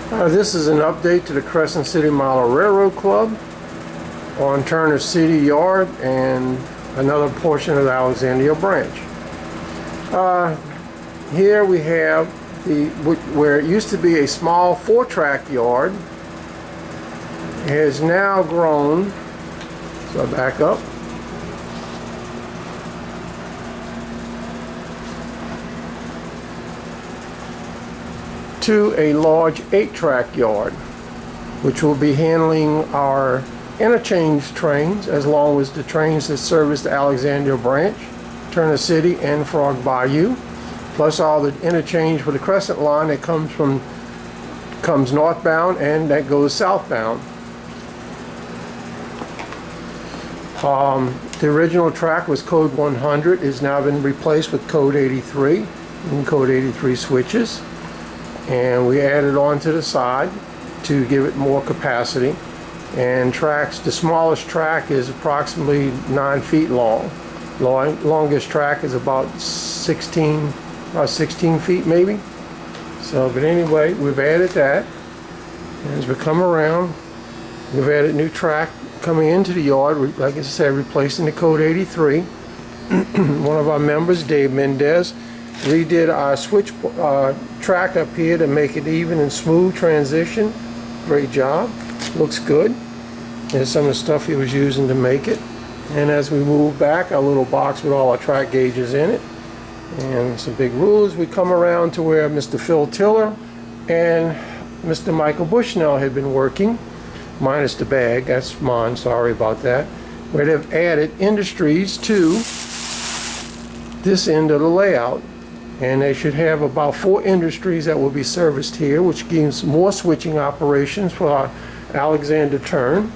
This is an update to the Crescent City Model Railroad Club on Turner City Yard and another portion of the Alexandria branch. Here we have where it used to be a small 4-track yard. It has now grown, so I back up, to a large 8-track yard, which will be handling our interchange trains as long as the trains that service the Alexandria branch, Turner City, and Frog Bayou, plus all the interchange for the Crescent line that comes northbound and that goes southbound. The original track was code 100, is now been replaced with code 83 and code 83 switches, and we added on to the side to give it more capacity. And tracks, the smallest track is approximately 9 feet long. Longest track is about 16 feet maybe. So, but anyway, we've added that. And as we come around, we've added new track coming into the yard, like I said, replacing the code 83. One of our members, Dave Mendez, redid our switch track up here to make it even and smooth transition. Great job. Looks good. There's some of the stuff he was using to make it. And as we move back, our little box with all our track gauges in it and some big rulers, we come around to where Mr. Phil Tiller and Mr. Michael Bushnell had been working, minus the bag, that's mine, sorry about that, where they've added industries to this end of the layout. And they should have about 4 industries that will be serviced here, which gives more switching operations for our Alexander turn.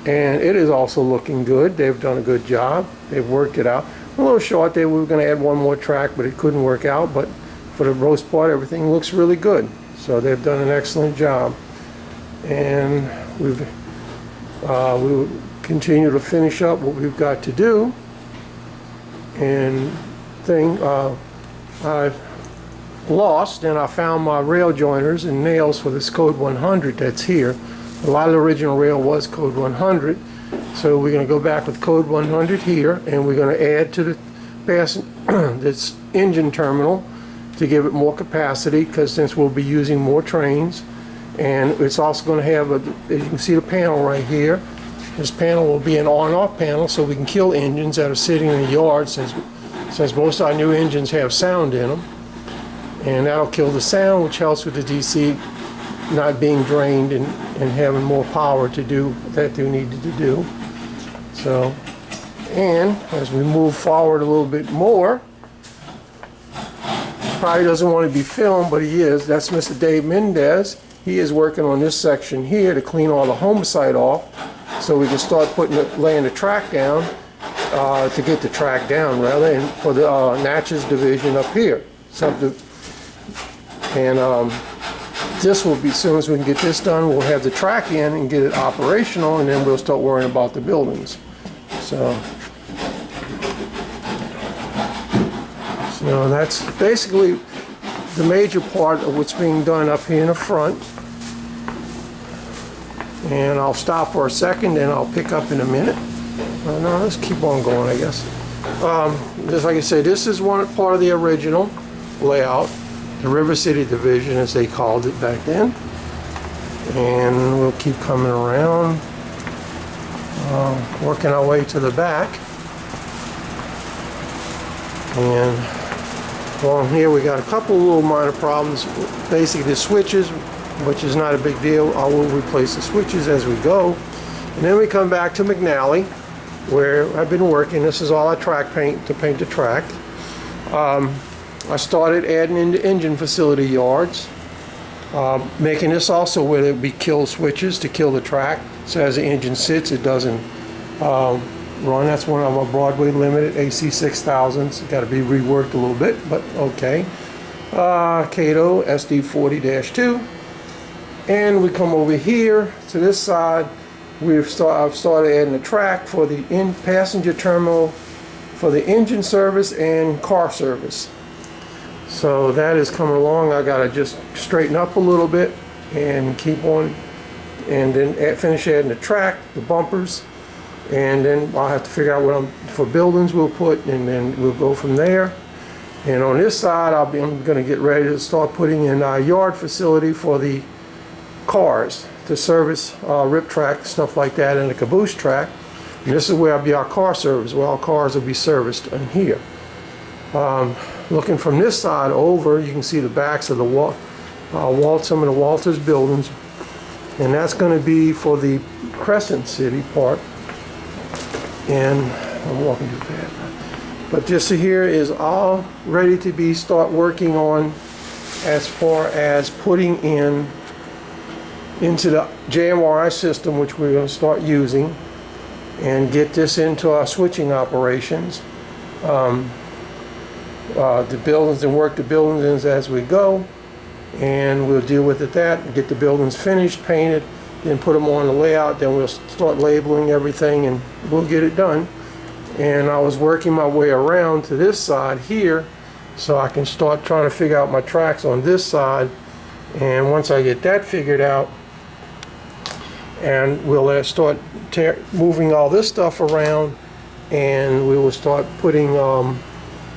And it is also looking good. They've done a good job. They've worked it out. A little short, they were going to add one more track, but it couldn't work out. But for the most part, everything looks really good. So they've done an excellent job. And we will continue to finish up what we've got to do. And I've lost, and I found my rail joiners and nails for this code 100 that's here. A lot of the original rail was code 100, so we're going to go back with code 100 here, and we're going to add to the this engine terminal to give it more capacity, because since we'll be using more trains. And it's also going to have as you can see the panel right here, this panel will be an on-off panel, so we can kill engines that are sitting in the yard, since most of our new engines have sound in them. And that'll kill the sound, which helps with the DC not being drained and having more power to do that they needed to do. So, and as we move forward a little bit more, probably doesn't want to be filmed, but he is. That's Mr. Dave Mendez. He is working on this section here to clean all the homicide off, so we can start laying the track down, to get the track down rather, and for the Natchez division up here. And this will be, as soon as we can get this done, we'll have the track in and get it operational, and then we'll start worrying about the buildings. So that's basically the major part of what's being done up here in the front. And I'll stop for a second and I'll pick up in a minute. No, let's keep on going, I guess. Just like I say, this is one part of the original layout, the River City division as they called it back then. And we'll keep coming around, working our way to the back. And along here we got a couple of little minor problems. Basically the switches, which is not a big deal. I will replace the switches as we go. And then we come back to McNally, where I've been working. This is all our track paint to paint the track. I started adding into engine facility yards, making this also where there would be kill switches to kill the track. So as the engine sits, it doesn't run. That's one of our Broadway Limited AC 6000s. Got to be reworked a little bit, but okay. Cato SD40-2. And we come over here to this side. I've started adding a track for the passenger terminal for the engine service and car service. So that is coming along. I got to just straighten up a little bit and keep on, and then finish adding the track, the bumpers, and then I'll have to figure out what for buildings we'll put, and then we'll go from there. And on this side, I'm going to get ready to start putting in a yard facility for the cars to service rip track, stuff like that, and a caboose track. And this is where will be our car service, where our cars will be serviced in here. Looking from this side over, you can see the backs of the some of the Walters buildings, and that's going to be for the Crescent City part. And I'm walking too fast. But this here is all ready to start working on as far as putting into the JMRI system, which we're going to start using, and get this into our switching operations. The buildings, and work the buildings as we go, and we'll deal with that, get the buildings finished, painted, then put them on the layout, then we'll start labeling everything and we'll get it done. And I was working my way around to this side here so I can start trying to figure out my tracks on this side, and once I get that figured out, and we'll start moving all this stuff around, and we will start putting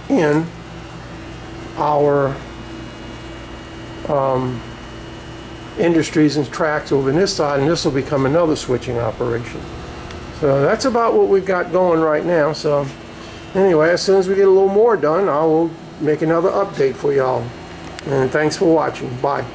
in our industries and tracks over in this side, and this will become another switching operation. So that's about what we've got going right now. So anyway, as soon as we get a little more done, I will make another update for y'all. And thanks for watching. Bye.